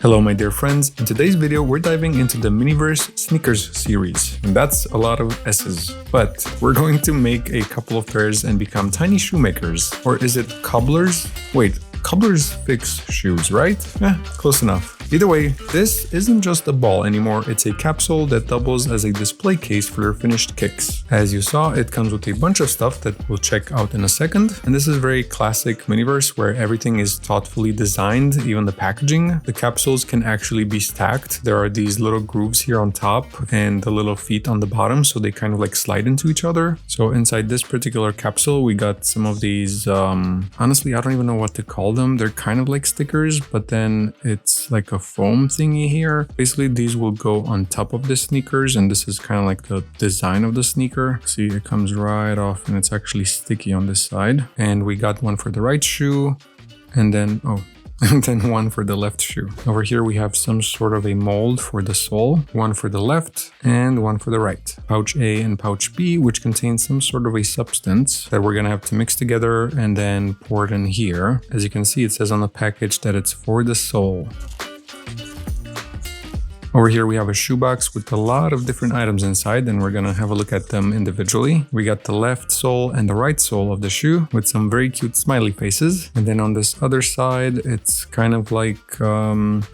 Hello my dear friends, in today's video we're diving into the MiniVerse sneakers series, and that's a lot of S's. But we're going to make a couple of pairs and become tiny shoemakers. Or is it cobblers? Wait, cobblers fix shoes, right? Close enough. Either way, this isn't just a ball anymore, it's a capsule that doubles as a display case for your finished kicks. As you saw, it comes with a bunch of stuff that we'll check out in a second, and this is very classic MiniVerse where everything is thoughtfully designed, even the packaging. The capsules can actually be stacked. There are these little grooves here on top and the little feet on the bottom, so they kind of like slide into each other. So inside this particular capsule, we got some of these, honestly, I don't even know what to call them. They're kind of like stickers, but then it's like a foam thingy here. Basically, these will go on top of the sneakers, and this is kind of like the design of the sneaker. See, it comes right off and it's actually sticky on this side. And we got one for the right shoe, and then one for the left shoe. Over here we have some sort of a mold for the sole, one for the left and one for the right. Pouch A and pouch B, which contains some sort of a substance that we're gonna have to mix together and then pour it in here. As you can see, it says on the package that it's for the sole. Over here we have a shoebox with a lot of different items inside, and we're gonna have a look at them individually. We got the left sole and the right sole of the shoe with some very cute smiley faces. And then on this other side, it's kind of like, I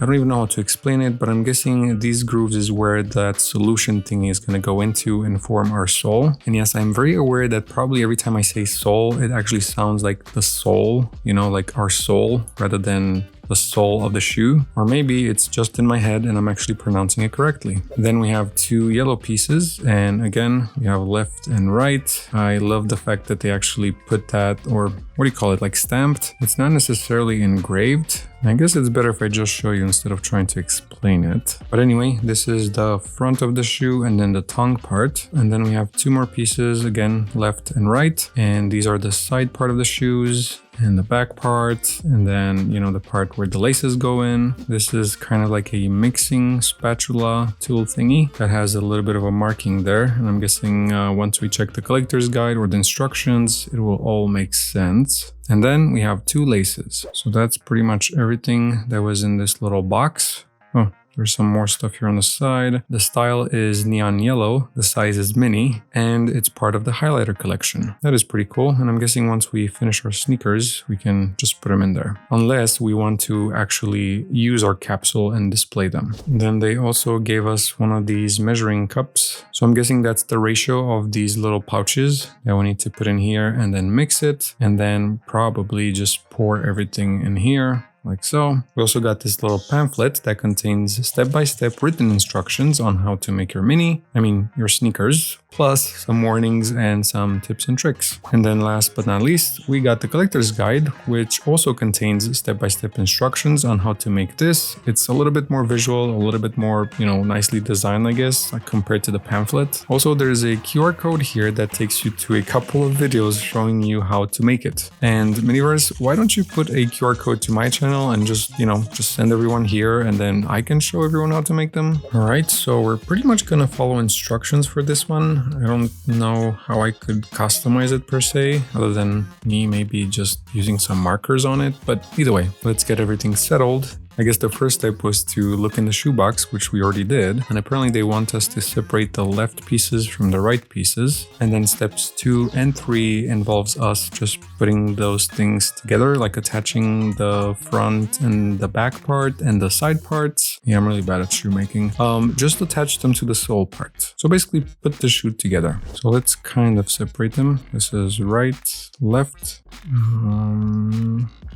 don't even know how to explain it, but I'm guessing these grooves is where that solution thingy is gonna go into and form our sole. And yes, I'm very aware that probably every time I say sole, it actually sounds like the sole, you know, like our soul rather than the sole of the shoe, or maybe it's just in my head and I'm actually pronouncing it correctly. Then we have two yellow pieces, and again we have left and right. I love the fact that they actually put that, or what do you call it, like stamped. It's not necessarily engraved. I guess it's better if I just show you instead of trying to explain it. But anyway, this is the front of the shoe and then the tongue part. And then we have two more pieces, again, left and right. And these are the side part of the shoes and the back part. And then, you know, the part where the laces go in. This is kind of like a mixing spatula tool thingy that has a little bit of a marking there. And I'm guessing once we check the collector's guide or the instructions, it will all make sense. And then we have two laces. So that's pretty much everything that was in this little box. Oh, there's some more stuff here on the side. The style is neon yellow, the size is mini, and it's part of the highlighter collection. That is pretty cool, and I'm guessing once we finish our sneakers, we can just put them in there. Unless we want to actually use our capsule and display them. Then they also gave us one of these measuring cups. So I'm guessing that's the ratio of these little pouches that we need to put in here and then mix it, and then probably just pour everything in here. Like so. We also got this little pamphlet that contains step-by-step written instructions on how to make your sneakers, plus some warnings and some tips and tricks. And then last but not least, we got the collector's guide, which also contains step-by-step instructions on how to make this. It's a little bit more visual, a little bit more, you know, nicely designed, I guess, like compared to the pamphlet. Also, there's a QR code here that takes you to a couple of videos showing you how to make it. And MiniVerse, why don't you put a QR code to my channel and just send everyone here, and then I can show everyone how to make them. All right, so we're pretty much gonna follow instructions for this one. I don't know how I could customize it per se, other than me maybe just using some markers on it. But either way, let's get everything settled. I guess the first step was to look in the shoebox, which we already did. And apparently they want us to separate the left pieces from the right pieces. And then steps 2 and 3 involves us just putting those things together, like attaching the front and the back part and the side parts. Yeah, I'm really bad at shoemaking. Just attach them to the sole part. So basically put the shoe together. So let's kind of separate them. This is right, left.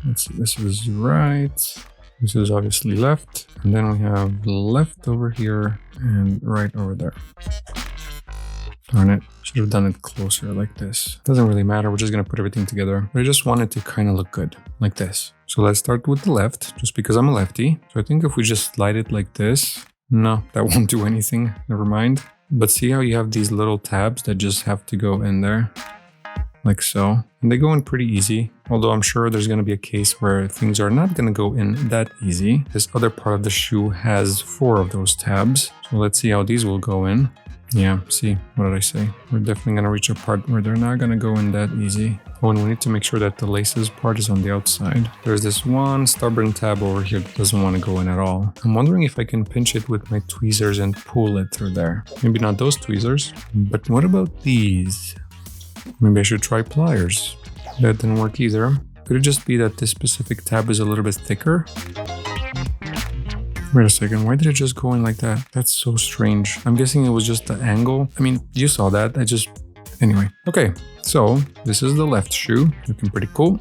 Let's see, this is right. This is obviously left, and then we have left over here and right over there. Darn it, should have done it closer like this. Doesn't really matter, we're just gonna put everything together. But I just want it to kind of look good, like this. So let's start with the left, just because I'm a lefty. So I think if we just slide it like this, no, that won't do anything, never mind. But see how you have these little tabs that just have to go in there? Like so. And they go in pretty easy, although I'm sure there's going to be a case where things are not going to go in that easy. This other part of the shoe has 4 of those tabs, so let's see how these will go in. Yeah, see, what did I say? We're definitely going to reach a part where they're not going to go in that easy. Oh, and we need to make sure that the laces part is on the outside. There's this one stubborn tab over here that doesn't want to go in at all. I'm wondering if I can pinch it with my tweezers and pull it through there. Maybe not those tweezers, but what about these? Maybe I should try pliers. That didn't work either. Could it just be that this specific tab is a little bit thicker? Wait a second, why did it just go in like that? That's so strange. I'm guessing it was just the angle. I mean, you saw that. Anyway. Okay, so this is the left shoe. Looking pretty cool.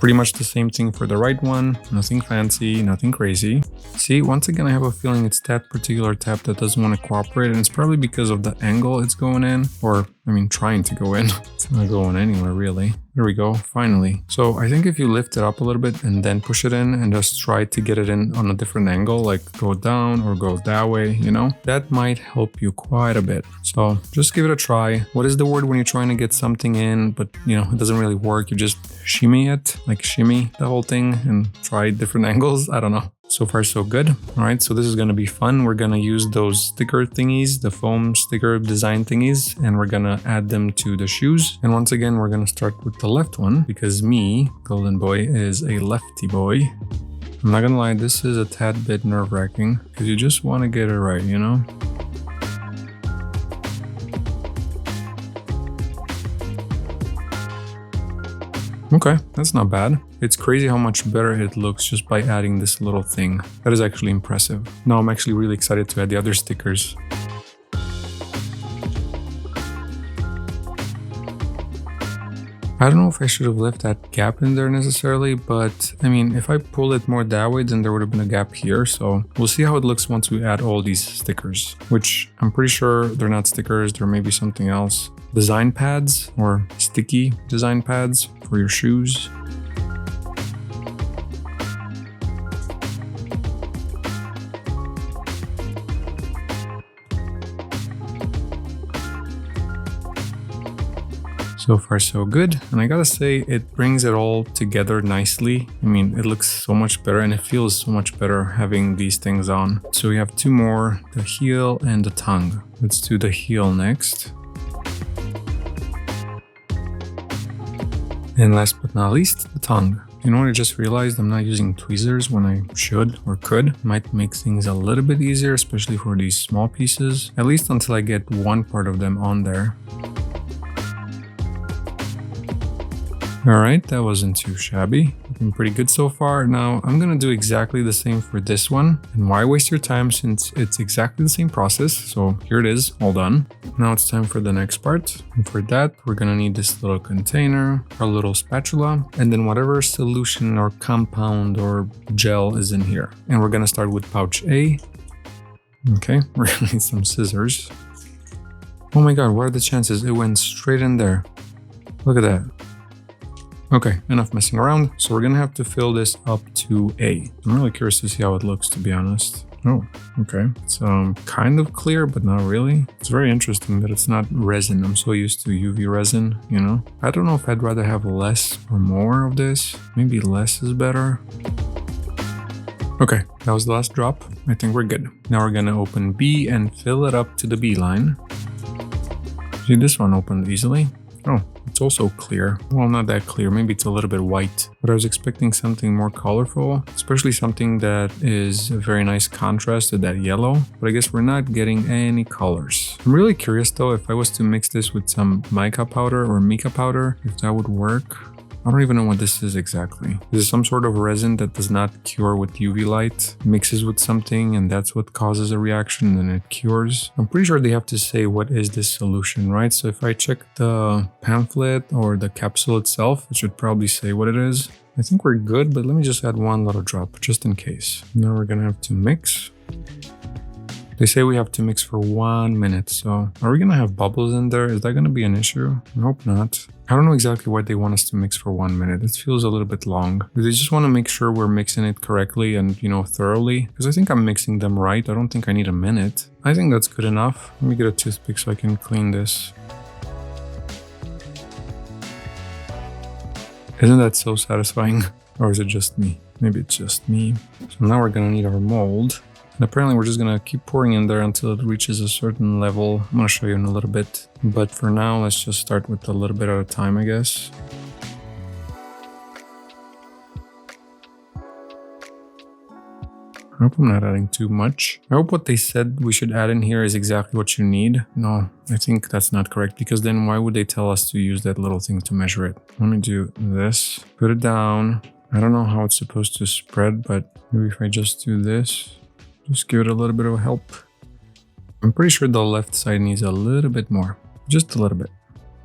Pretty much the same thing for the right one. Nothing fancy, nothing crazy. See, once again, I have a feeling it's that particular tab that doesn't want to cooperate, and it's probably because of the angle it's going in, or I mean, trying to go in. It's not going anywhere, really. There we go, finally. So I think if you lift it up a little bit and then push it in and just try to get it in on a different angle, like go down or go that way, you know, that might help you quite a bit. So just give it a try. What is the word when you're trying to get something in, but you know, it doesn't really work? You just shimmy it, like shimmy the whole thing and try different angles. I don't know. So far, so good. All right, so this is going to be fun. We're going to use those sticker thingies, the foam sticker design thingies, and we're going to add them to the shoes. And once again, we're going to start with the left one because me, Golden Boy, is a lefty boy. I'm not going to lie, this is a tad bit nerve-wracking because you just want to get it right, you know? Okay, that's not bad. It's crazy how much better it looks just by adding this little thing. That is actually impressive. Now I'm actually really excited to add the other stickers. I don't know if I should have left that gap in there necessarily, but I mean, if I pull it more that way, then there would have been a gap here. So we'll see how it looks once we add all these stickers, which I'm pretty sure they're not stickers. There may be something else. Design pads or sticky design pads for your shoes. So far so good, and I gotta say it brings it all together nicely. I mean, it looks so much better and it feels so much better having these things on. So we have two more, the heel and the tongue. Let's do the heel next. And last but not least, the tongue. You know what, I just realized I'm not using tweezers when I should or could. Might make things a little bit easier, especially for these small pieces, at least until I get one part of them on there. Alright, that wasn't too shabby. Looking pretty good so far. Now, I'm gonna do exactly the same for this one. And why waste your time since it's exactly the same process? So here it is, all done. Now it's time for the next part. And for that, we're gonna need this little container, our little spatula, and then whatever solution or compound or gel is in here. And we're gonna start with pouch A. Okay, we're gonna need some scissors. Oh my god, what are the chances? It went straight in there. Look at that. Okay, enough messing around. So we're gonna have to fill this up to A. I'm really curious to see how it looks, to be honest. Oh, okay. It's kind of clear, but not really. It's very interesting that it's not resin. I'm so used to UV resin, you know? I don't know if I'd rather have less or more of this. Maybe less is better. Okay, that was the last drop. I think we're good. Now we're gonna open B and fill it up to the B line. See, this one opened easily. Oh, it's also clear. Well, not that clear. Maybe it's a little bit white. But I was expecting something more colorful, especially something that is a very nice contrast to that yellow. But I guess we're not getting any colors. I'm really curious though, if I was to mix this with some mica powder or mica powder, if that would work. I don't even know what this is exactly. This is some sort of resin that does not cure with UV light, mixes with something, and that's what causes a reaction and it cures. I'm pretty sure they have to say what is this solution, right? So if I check the pamphlet or the capsule itself, it should probably say what it is. I think we're good, but let me just add one little drop just in case. Now we're gonna have to mix. They say we have to mix for 1 minute, so are we gonna have bubbles in there? Is that gonna be an issue? I hope not. I don't know exactly why they want us to mix for 1 minute. It feels a little bit long. Do they just want to make sure we're mixing it correctly and, you know, thoroughly? Because I think I'm mixing them right. I don't think I need a minute. I think that's good enough. Let me get a toothpick so I can clean this. Isn't that so satisfying? Or is it just me? Maybe it's just me. So now we're gonna need our mold. And apparently we're just gonna keep pouring in there until it reaches a certain level. I'm gonna show you in a little bit. But for now, let's just start with a little bit at a time, I guess. I hope I'm not adding too much. I hope what they said we should add in here is exactly what you need. No, I think that's not correct, because then why would they tell us to use that little thing to measure it? Let me do this. Put it down. I don't know how it's supposed to spread, but maybe if I just do this, just give it a little bit of help. I'm pretty sure the left side needs a little bit more. Just a little bit.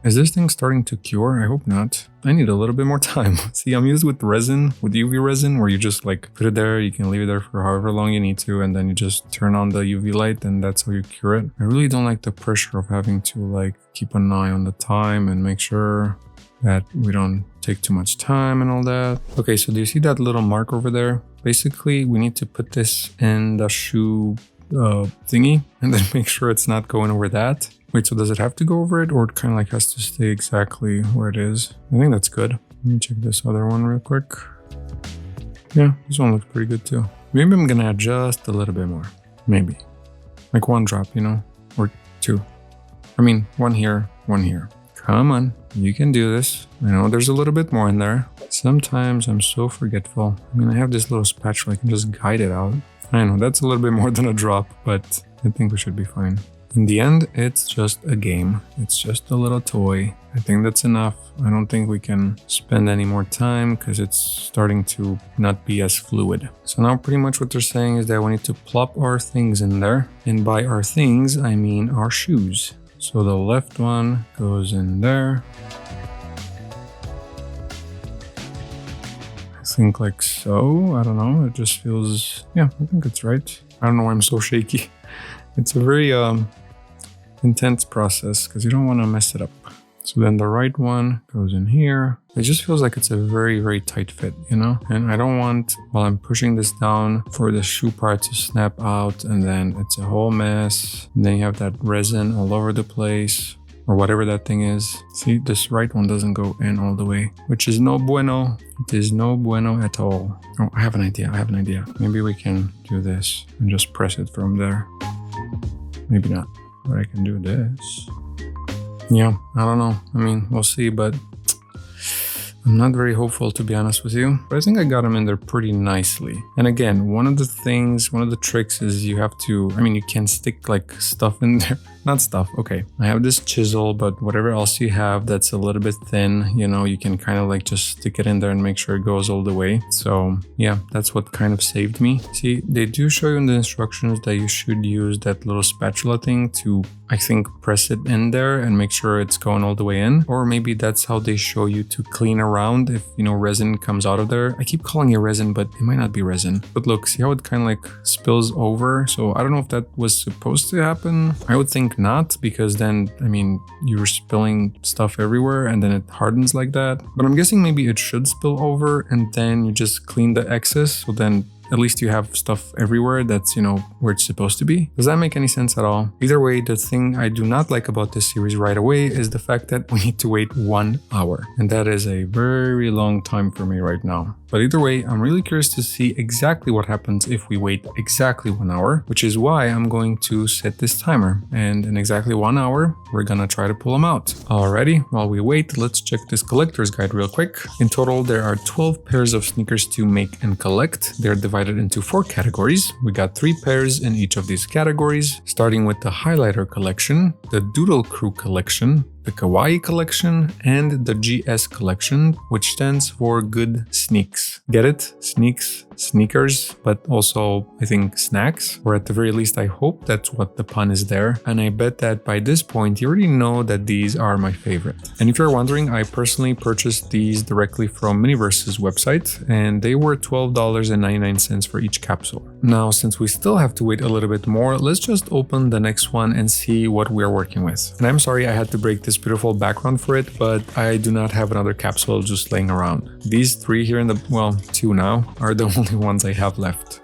Is this thing starting to cure? I hope not. I need a little bit more time. See, I'm used with resin, with UV resin, where you just like put it there, you can leave it there for however long you need to, and then you just turn on the UV light and that's how you cure it. I really don't like the pressure of having to like keep an eye on the time and make sure that we don't take too much time and all that. Okay, so do you see that little mark over there? Basically, we need to put this in the shoe thingy and then make sure it's not going over that. Wait, so does it have to go over it, or it kind of like has to stay exactly where it is? I think that's good. Let me check this other one real quick. Yeah, this one looks pretty good too. Maybe I'm gonna add just a little bit more. Maybe. Like one drop, you know? Or two. I mean, one here, one here. Come on, you can do this. I know there's a little bit more in there. Sometimes I'm so forgetful. I mean, I have this little spatula, I can just guide it out. I know that's a little bit more than a drop, but I think we should be fine. In the end, it's just a game. It's just a little toy. I think that's enough. I don't think we can spend any more time because it's starting to not be as fluid. So now pretty much what they're saying is that we need to plop our things in there. And by our things, I mean our shoes. So the left one goes in there. I think like so. I don't know. It just feels, yeah, I think it's right. I don't know why I'm so shaky. It's a very intense process because you don't want to mess it up. So then the right one goes in here. It just feels like it's a very, very tight fit, you know? And I don't want, while I'm pushing this down, for the shoe part to snap out and then it's a whole mess. And then you have that resin all over the place, or whatever that thing is. See, this right one doesn't go in all the way, which is no bueno. It is no bueno at all. Oh, I have an idea. Maybe we can do this and just press it from there. Maybe not, but I can do this. Yeah, I don't know. I mean, we'll see, but I'm not very hopeful, to be honest with you. But I think I got them in there pretty nicely. And again, one of the tricks is you have to, I mean, you can stick like stuff in there. Not stuff, okay. I have this chisel, but whatever else you have that's a little bit thin, you know, you can kind of like just stick it in there and make sure it goes all the way. So yeah, that's what kind of saved me. See, they do show you in the instructions that you should use that little spatula thing to, I think, press it in there and make sure it's going all the way in. Or maybe that's how they show you to clean around if, you know, resin comes out of there. I keep calling it resin, but it might not be resin. But look, see how it kind of like spills over? So I don't know if that was supposed to happen. I would think not, because then, I mean, you're spilling stuff everywhere and then it hardens like that. But I'm guessing maybe it should spill over and then you just clean the excess. So then at least you have stuff everywhere that's, you know, where it's supposed to be. Does that make any sense at all? Either way, the thing I do not like about this series right away is the fact that we need to wait 1 hour. And that is a very long time for me right now. But either way, I'm really curious to see exactly what happens if we wait exactly 1 hour, which is why I'm going to set this timer. And in exactly 1 hour, we're gonna try to pull them out. Alrighty, while we wait, let's check this collector's guide real quick. In total, there are 12 pairs of sneakers to make and collect. They're divided into 4 categories. We got 3 pairs in each of these categories, starting with the Highlighter collection, the Doodle Crew collection, the Kawaii collection, and the GS collection, which stands for Good Sneaks. Get it? Sneaks, sneakers, but also I think snacks, or at the very least I hope that's what the pun is there. And I bet that by this point you already know that these are my favorite. And if you're wondering, I personally purchased these directly from MiniVerse's website, and they were $12.99 for each capsule. Now, since we still have to wait a little bit more, let's just open the next one and see what we're working with. And I'm sorry I had to break this beautiful background for it, but I do not have another capsule just laying around. These 3 here in the, well, 2 now, are the only ones I have left.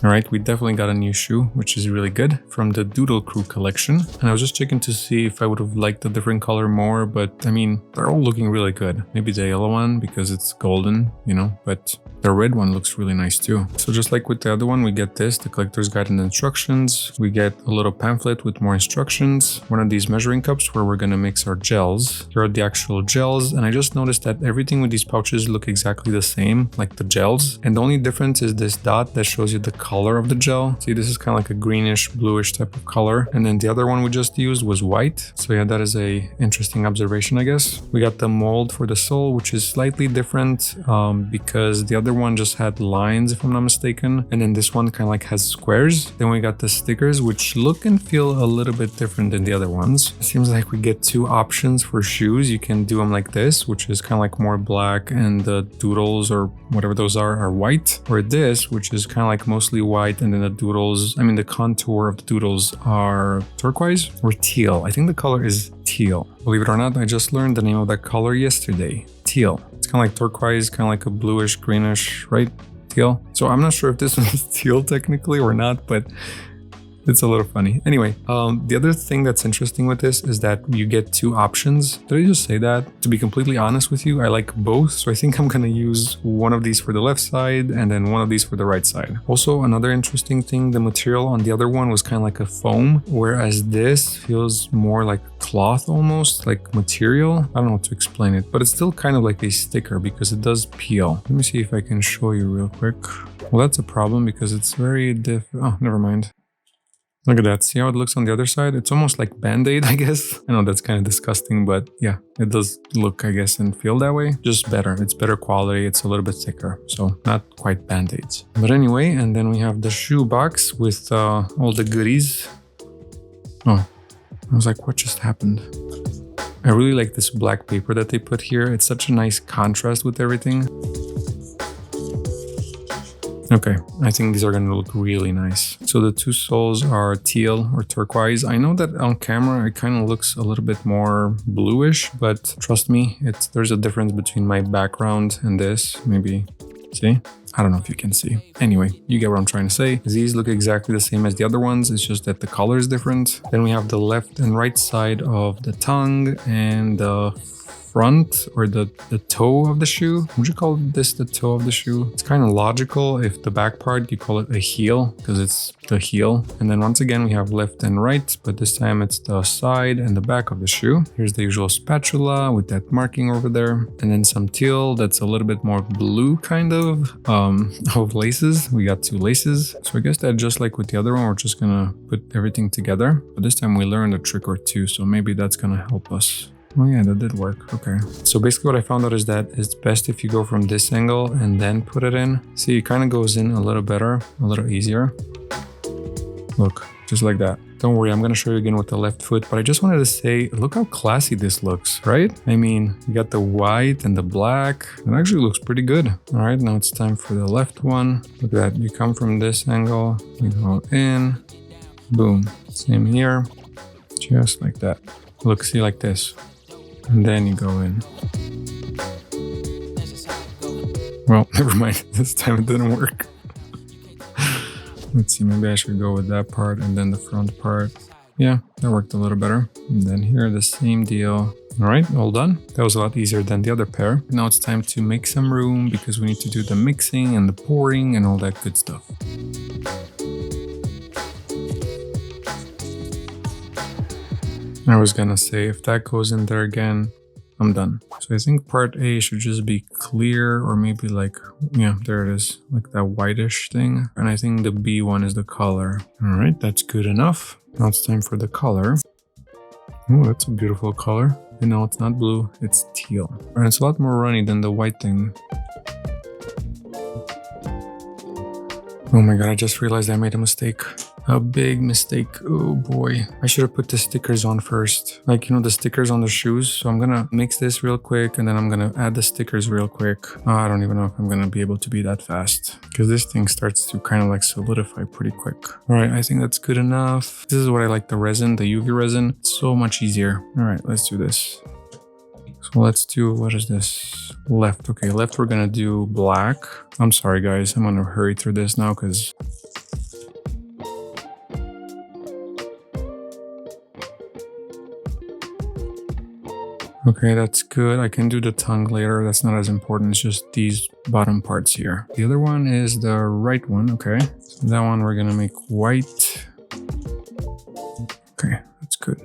Alright, we definitely got a new shoe, which is really good, from the Doodle Crew collection. And I was just checking to see if I would have liked a different color more, but I mean, they're all looking really good. Maybe the yellow one because it's golden, you know, but The red one looks really nice too. So just like with the other one, we get this, the collector's guide and instructions. We get a little pamphlet with more instructions. One of these measuring cups where we're gonna mix our gels. Here are the actual gels. And I just noticed that everything with these pouches look exactly the same, like the gels. And the only difference is this dot that shows you the color of the gel. See, this is kind of like a greenish, bluish type of color. And then the other one we just used was white. So yeah, that is a interesting observation, I guess. We got the mold for the sole, which is slightly different because the other one just had lines, if I'm not mistaken. And then this one kind of like has squares. Then we got the stickers, which look and feel a little bit different than the other ones. It seems like we get two options for shoes. You can do them like this, which is kind of like more black, and the doodles or whatever those are white. Or this, which is kind of like mostly white, and then the doodles, I mean the contour of the doodles are turquoise or teal. I think the color is teal. Believe it or not, I just learned the name of that color yesterday. Teal. It's kind of like turquoise, kind of like a bluish, greenish, right? Teal. So I'm not sure if this one's teal technically or not, but it's a little funny. Anyway, the other thing that's interesting with this is that you get two options. Did I just say that? To be completely honest with you, I like both. So I think I'm gonna use one of these for the left side and then one of these for the right side. Also, another interesting thing, the material on the other one was kind of like a foam, whereas this feels more like cloth almost, like material. I don't know how to explain it, but it's still kind of like a sticker because it does peel. Let me see if I can show you real quick. Well, that's a problem because it's very oh, never mind. Look at that. See how it looks on the other side? It's almost like Band-Aid, I guess. I know that's kind of disgusting, but yeah, it does look, I guess, and feel that way. Just better. It's better quality. It's a little bit thicker. So not quite Band-Aids. But anyway, and then we have the shoe box with all the goodies. Oh, I was like, what just happened? I really like this black paper that they put here. It's such a nice contrast with everything. Okay, I think these are going to look really nice. So the two soles are teal or turquoise. I know that on camera it kind of looks a little bit more bluish, but trust me, there's a difference between my background and this. Maybe, see? I don't know if you can see. Anyway, you get what I'm trying to say. These look exactly the same as the other ones. It's just that the color is different. Then we have the left and right side of the tongue and the front or the toe of the shoe. Would you call this the toe of the shoe? It's kind of logical. If the back part, you call it a heel because it's the heel. And then once again, we have left and right, but this time it's the side and the back of the shoe. Here's the usual spatula with that marking over there. And then some teal that's a little bit more blue kind of laces. We got two laces. So I guess that just like with the other one, we're just gonna put everything together. But this time we learned a trick or two, so maybe that's gonna help us. Oh yeah, that did work. Okay. So basically what I found out is that it's best if you go from this angle and then put it in. See, it kind of goes in a little better, a little easier. Look, just like that. Don't worry, I'm going to show you again with the left foot, but I just wanted to say, look how classy this looks, right? I mean, you got the white and the black. It actually looks pretty good. All right, now it's time for the left one. Look at that. You come from this angle, you go in, boom. Same here, just like that. Look, see, like this. And then you go in. Well, never mind. This time it didn't work. Let's see, maybe I should go with that part and then the front part. Yeah, that worked a little better. And then here, the same deal. All right, all done. That was a lot easier than the other pair. Now it's time to make some room because we need to do the mixing and the pouring and all that good stuff. I was gonna say, if that goes in there again, I'm done. So I think part A should just be clear, or maybe like, yeah, there it is, like that whitish thing. And I think the B one is the color. All right, that's good enough. Now it's time for the color. Oh, that's a beautiful color. You know, it's not blue, it's teal. And it's a lot more runny than the white thing. Oh my god, I just realized I made a mistake. A big mistake. Oh boy. I should have put the stickers on first. Like, you know, the stickers on the shoes. So I'm gonna mix this real quick and then I'm gonna add the stickers real quick. I don't even know if I'm gonna be able to be that fast because this thing starts to kind of like solidify pretty quick. All right, I think that's good enough. This is what I like, the resin, the UV resin. It's so much easier. All right, let's do this. So let's do, what is this? Left. Okay, left we're gonna do black. I'm sorry guys, I'm gonna hurry through this now because Okay, that's good. I can do the tongue later. That's not as important. It's just these bottom parts here. The other one is the right one. Okay, so that one we're gonna make white. Okay, that's good.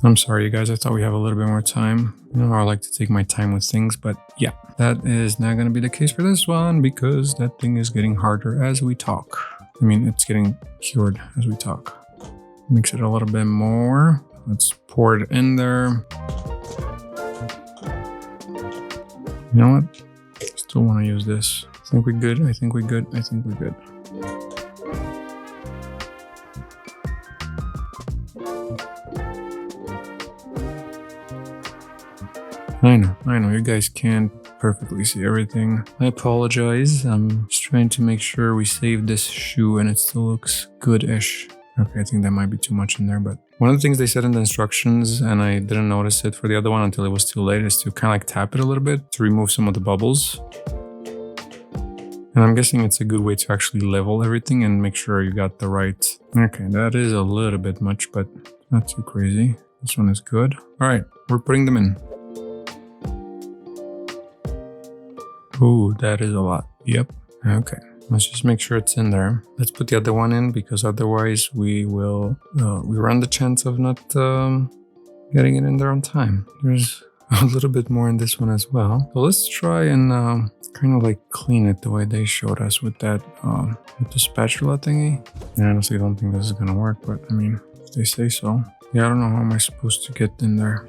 I'm sorry, you guys. I thought we have a little bit more time. You know how I like to take my time with things, but yeah, that is not going to be the case for this one because that thing is getting harder as we talk. I mean, it's getting cured as we talk. Mix it a little bit more. Let's pour it in there. You know what? Still want to use this. I think we're good. I think we're good. I think we're good. I know, you guys can't perfectly see everything. I apologize. I'm just trying to make sure we save this shoe and it still looks good-ish. Okay, I think that might be too much in there, but one of the things they said in the instructions, and I didn't notice it for the other one until it was too late, is to kind of like tap it a little bit to remove some of the bubbles. And I'm guessing it's a good way to actually level everything and make sure you got the right... Okay, that is a little bit much, but not too crazy. This one is good. All right, we're putting them in. Ooh, that is a lot. Yep. Okay. Let's just make sure it's in there. Let's put the other one in because otherwise we will we run the chance of not getting it in there on time. There's a little bit more in this one as well. So let's try and kind of like clean it the way they showed us with that with the spatula thingy. I honestly don't think this is gonna work, but I mean, if they say so. Yeah, I don't know how am I supposed to get in there.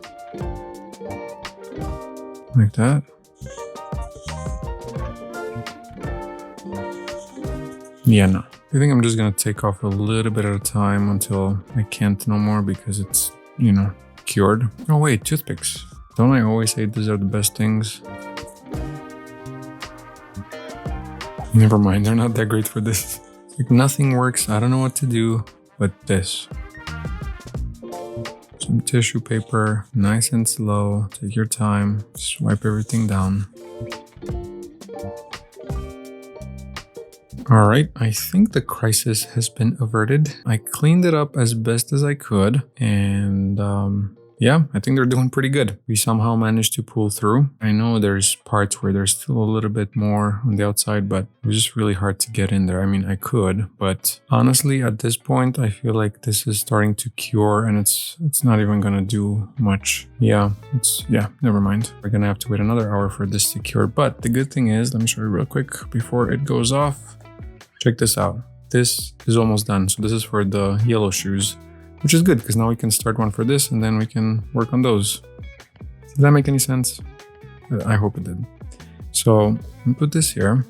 Like that. Yeah, no. I think I'm just gonna take off a little bit at a time until I can't no more because it's, you know, cured. Oh wait, toothpicks. Don't I always say these are the best things? Never mind, they're not that great for this. Like nothing works, I don't know what to do, but this. Some tissue paper, nice and slow, take your time, just wipe everything down. All right, I think the crisis has been averted. I cleaned it up as best as I could, and yeah, I think they're doing pretty good. We somehow managed to pull through. I know there's parts where there's still a little bit more on the outside, but it was just really hard to get in there. I mean, I could, but honestly, at this point, I feel like this is starting to cure and it's not even gonna do much. Yeah, never mind. We're gonna have to wait another hour for this to cure. But the good thing is, let me show you real quick before it goes off. Check this out. This is almost done. So this is for the yellow shoes, which is good because now we can start one for this and then we can work on those. Does that make any sense? I hope it did. So let me put this here.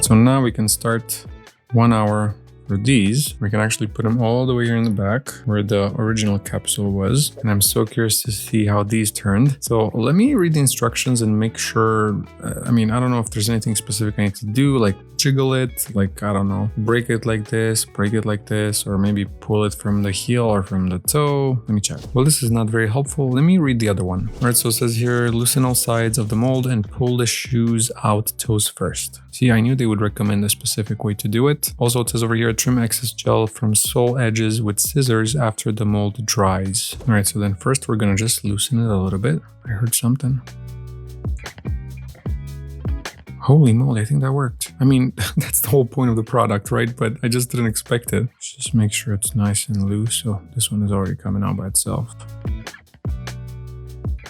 So now we can start 1 hour for these. We can actually put them all the way here in the back where the original capsule was. And I'm so curious to see how these turned. So let me read the instructions and make sure, I mean, I don't know if there's anything specific I need to do, like jiggle it, like, I don't know, break it like this, break it like this, or maybe pull it from the heel or from the toe. Let me check. Well, this is not very helpful. Let me read the other one. All right, so it says here, loosen all sides of the mold and pull the shoes out toes first. See, I knew they would recommend a specific way to do it. Also, it says over here, trim excess gel from sole edges with scissors after the mold dries. All right, so then first we're gonna just loosen it a little bit. I heard something. Holy moly, I think that worked. I mean, that's the whole point of the product, right? But I just didn't expect it. Just make sure it's nice and loose. So this one is already coming out by itself.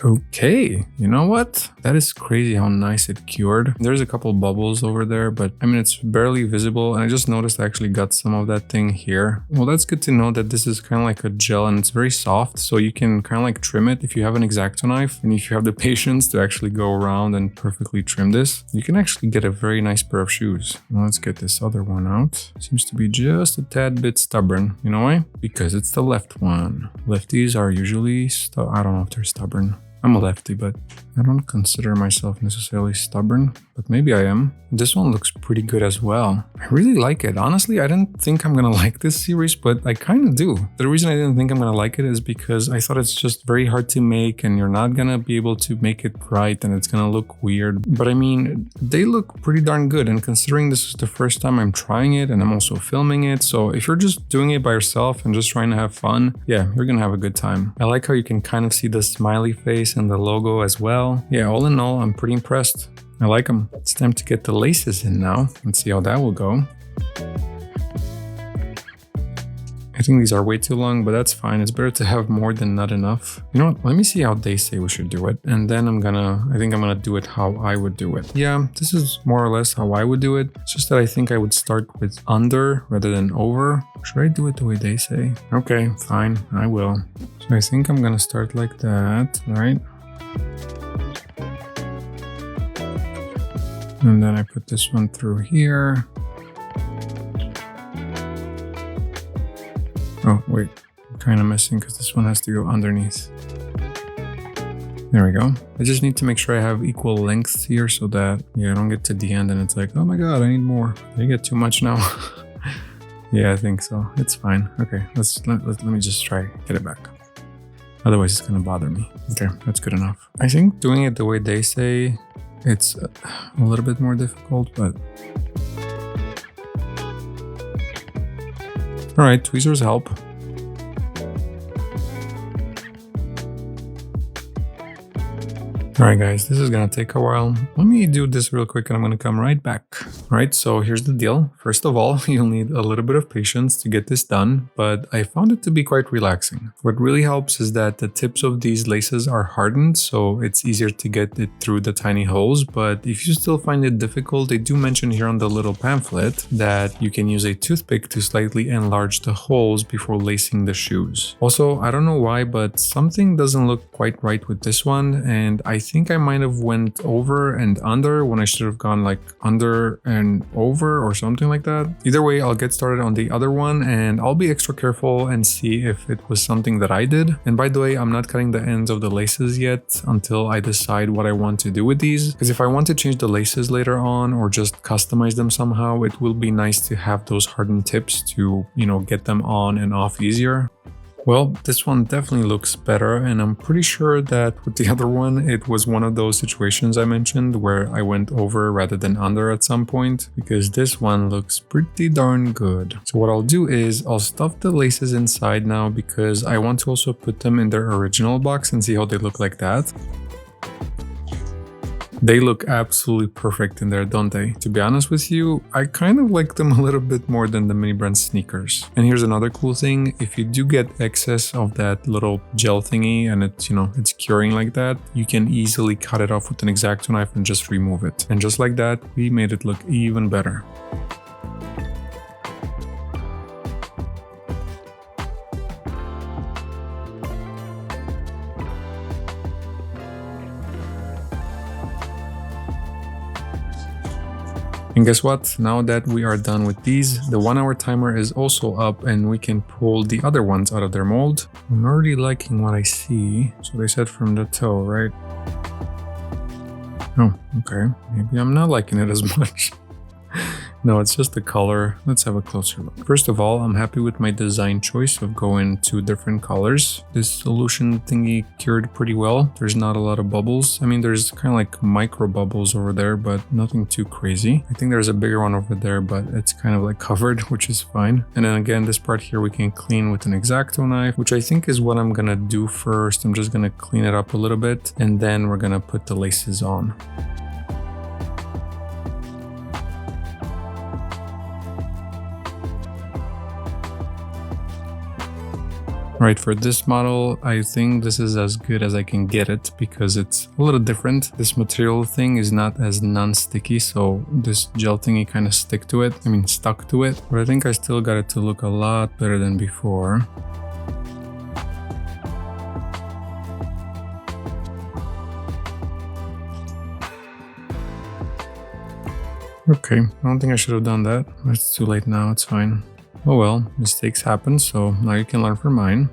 Okay, you know what? That is crazy how nice it cured. There's a couple bubbles over there, but I mean, it's barely visible. And I just noticed I actually got some of that thing here. Well, that's good to know that this is kind of like a gel and it's very soft. So you can kind of like trim it if you have an X-Acto knife. And if you have the patience to actually go around and perfectly trim this, you can actually get a very nice pair of shoes. Now let's get this other one out. Seems to be just a tad bit stubborn. You know why? Because it's the left one. Lefties are usually, I don't know if they're stubborn. I'm a lefty, but I don't consider myself necessarily stubborn, but maybe I am. This one looks pretty good as well. I really like it. Honestly, I didn't think I'm gonna like this series, but I kind of do. The reason I didn't think I'm gonna like it is because I thought it's just very hard to make and you're not gonna be able to make it right and it's gonna look weird. But I mean, they look pretty darn good, and considering this is the first time I'm trying it and I'm also filming it, so if you're just doing it by yourself and just trying to have fun, yeah, you're gonna have a good time. I like how you can kind of see the smiley face and the logo as well. Yeah, all in all, I'm pretty impressed. I like them. It's time to get the laces in now and see how that will go. I think these are way too long, but that's fine. It's better to have more than not enough. You know what? Let me see how they say we should do it. And then I think I'm gonna do it how I would do it. Yeah, this is more or less how I would do it. It's just that I think I would start with under rather than over. Should I do it the way they say? Okay, fine, I will. So I think I'm gonna start like that, right? And then I put this one through here. Oh, wait, I'm kind of missing because this one has to go underneath. There we go. I just need to make sure I have equal lengths here so that, yeah, I don't get to the end and it's like, oh my God, I need more. Did I get too much now? Yeah, I think so. It's fine. Okay, let me just try get it back. Otherwise, it's gonna bother me. Okay, that's good enough. I think doing it the way they say, it's a little bit more difficult, but... All right, tweezers help. All right, guys, this is gonna take a while. Let me do this real quick and I'm gonna come right back. All right, so here's the deal. First of all, you'll need a little bit of patience to get this done, but I found it to be quite relaxing. What really helps is that the tips of these laces are hardened, so it's easier to get it through the tiny holes. But if you still find it difficult, they do mention here on the little pamphlet that you can use a toothpick to slightly enlarge the holes before lacing the shoes. Also, I don't know why, but something doesn't look quite right with this one, and I think I might have went over and under when I should have gone like under and over or something like that. Either way, I'll get started on the other one and I'll be extra careful and see if it was something that I did. And by the way, I'm not cutting the ends of the laces yet until I decide what I want to do with these. Because if I want to change the laces later on or just customize them somehow, it will be nice to have those hardened tips to, you know, get them on and off easier. Well, this one definitely looks better, and I'm pretty sure that with the other one, it was one of those situations I mentioned where I went over rather than under at some point, because this one looks pretty darn good. So what I'll do is I'll stuff the laces inside now because I want to also put them in their original box and see how they look like that. They look absolutely perfect in there, don't they? To be honest with you, I kind of like them a little bit more than the MiniVerse sneakers. And here's another cool thing. If you do get excess of that little gel thingy and it's, you know, it's curing like that, you can easily cut it off with an X-Acto knife and just remove it. And just like that, we made it look even better. And guess what? Now that we are done with these, the 1 hour timer is also up and we can pull the other ones out of their mold. I'm already liking what I see. So they said from the toe, right? Oh, okay. Maybe I'm not liking it as much. No, it's just the color. Let's have a closer look. First of all, I'm happy with my design choice of going 2 different colors. This solution thingy cured pretty well. There's not a lot of bubbles. I mean, there's kind of like micro bubbles over there, but nothing too crazy. I think there's a bigger one over there, but it's kind of like covered, which is fine. And then again, this part here we can clean with an X-Acto knife, which I think is what I'm gonna do first. I'm just gonna clean it up a little bit, and then we're gonna put the laces on. Right, for this model, I think this is as good as I can get it because it's a little different. This material thing is not as non-sticky, so this gel thingy kind of stuck to it. But I think I still got it to look a lot better than before. Okay, I don't think I should have done that. It's too late now, it's fine. Oh well, mistakes happen, so now you can learn from mine.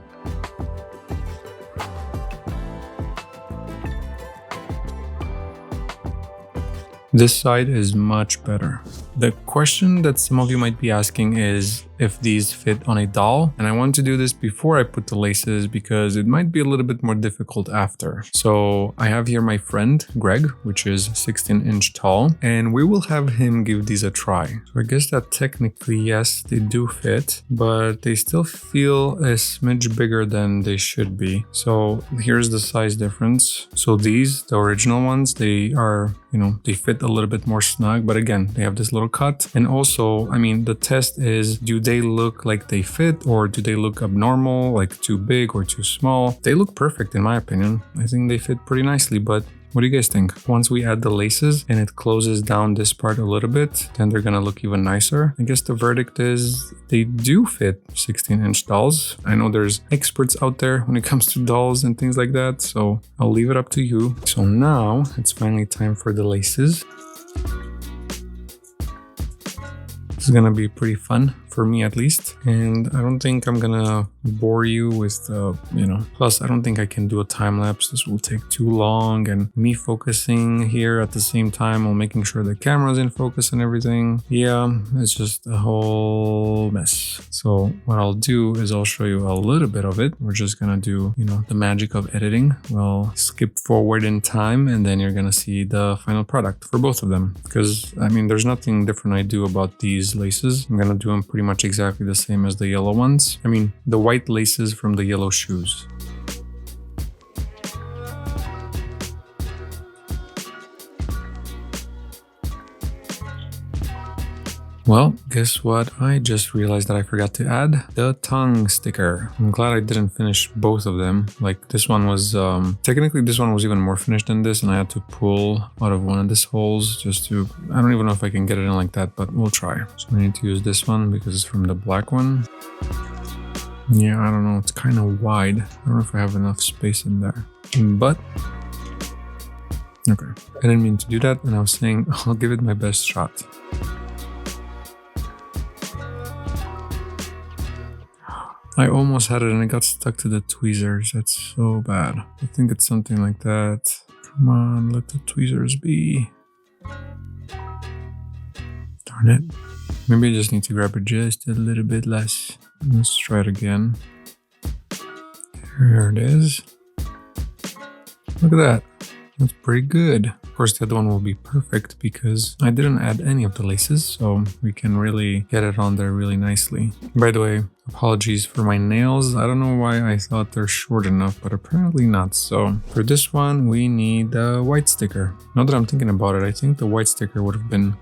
This side is much better. The question that some of you might be asking is if these fit on a doll, and I want to do this before I put the laces because it might be a little bit more difficult after. So I have here my friend Greg, which is 16-inch tall, and we will have him give these a try. So I guess that technically, yes, they do fit, but they still feel a smidge bigger than they should be. So here's the size difference. So these, the original ones, they are, they fit a little bit more snug, but again, they have this little cut. And also, I mean, the test is, do they look like they fit, or do they look abnormal, like too big or too small? They look perfect in my opinion. I think they fit pretty nicely, but what do you guys think? Once we add the laces and it closes down this part a little bit, then they're gonna look even nicer. I guess the verdict is they do fit 16-inch dolls. I know there's experts out there when it comes to dolls and things like that, so I'll leave it up to you. So now it's finally time for the laces. This is gonna be pretty fun, for me at least, and I don't think I'm gonna bore you with plus I don't think I can do a time lapse. This will take too long, and me focusing here at the same time while making sure the camera's in focus and everything, yeah, it's just a whole mess. So what I'll do is I'll show you a little bit of it. We're just gonna do the magic of editing. We'll skip forward in time, and then you're gonna see the final product for both of them, because I mean there's nothing different I do about these laces. I'm gonna do them pretty much exactly the same as the yellow ones. I mean the white laces from the yellow shoes. Well, guess what? I just realized that I forgot to add the tongue sticker. I'm glad I didn't finish both of them. Like this one was, technically this one was even more finished than this, and I had to pull out of one of these holes just to, I don't even know if I can get it in like that, but we'll try. So we need to use this one because it's from the black one. Yeah, I don't know, it's kind of wide. I don't know if I have enough space in there, but okay. I didn't mean to do that, and I was saying I'll give it my best shot. I almost had it and it got stuck to the tweezers. That's so bad. I think it's something like that. Come on, let the tweezers be. Darn it. Maybe I just need to grab it just a little bit less. Let's try it again. Here it is. Look at that. That's pretty good. Of course, the other one will be perfect because I didn't add any of the laces, so we can really get it on there really nicely. By the way, apologies for my nails. I don't know why I thought they're short enough, but apparently not. So for this one, we need a white sticker. Now that I'm thinking about it, I think the white sticker would have been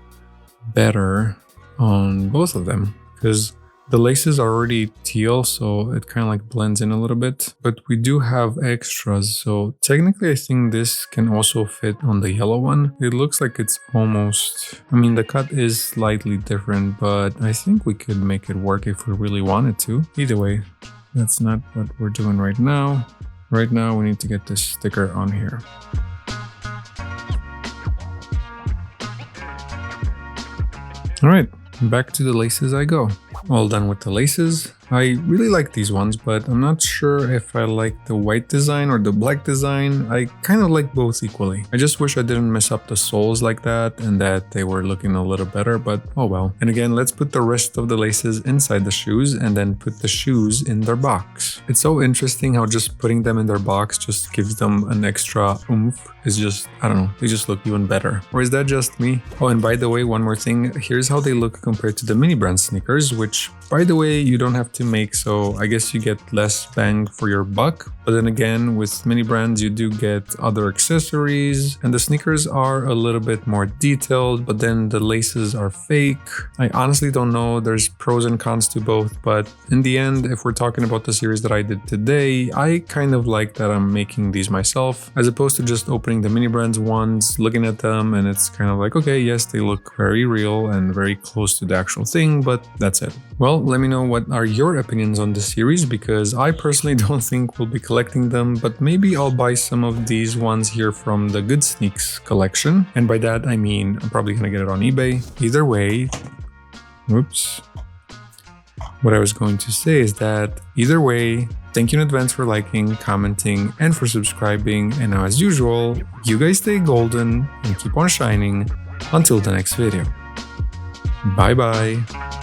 better on both of them because the laces are already teal, so it kind of like blends in a little bit, but we do have extras. So technically I think this can also fit on the yellow one. It looks like it's almost, I mean, the cut is slightly different, but I think we could make it work if we really wanted to. Either way, that's not what we're doing right now. Right now we need to get this sticker on here. All right, back to the laces I go. All done with the laces. I really like these ones, but I'm not sure if I like the white design or the black design. I kind of like both equally. I just wish I didn't mess up the soles like that and that they were looking a little better, but oh well. And again, let's put the rest of the laces inside the shoes and then put the shoes in their box. It's so interesting how just putting them in their box just gives them an extra oomph. It's just, I don't know, they just look even better. Or is that just me? Oh, and by the way, one more thing. Here's how they look compared to the mini brand sneakers, which by the way, you don't have to make, so I guess you get less bang for your buck. But then again, with mini brands, you do get other accessories, and the sneakers are a little bit more detailed, but then the laces are fake. I honestly don't know. There's pros and cons to both, but in the end, if we're talking about the series that I did today, I kind of like that I'm making these myself, as opposed to just opening the mini brands ones, looking at them, and it's kind of like, okay, yes, they look very real and very close to the actual thing, but that's it. Well, let me know what are your opinions on this series, because I personally don't think we'll be collecting them, but maybe I'll buy some of these ones here from the Good Sneaks collection. And by that, I mean, I'm probably gonna get it on eBay. Either way, whoops. What I was going to say is that either way, thank you in advance for liking, commenting, and for subscribing. And now as usual, you guys stay golden and keep on shining. Until the next video. Bye bye!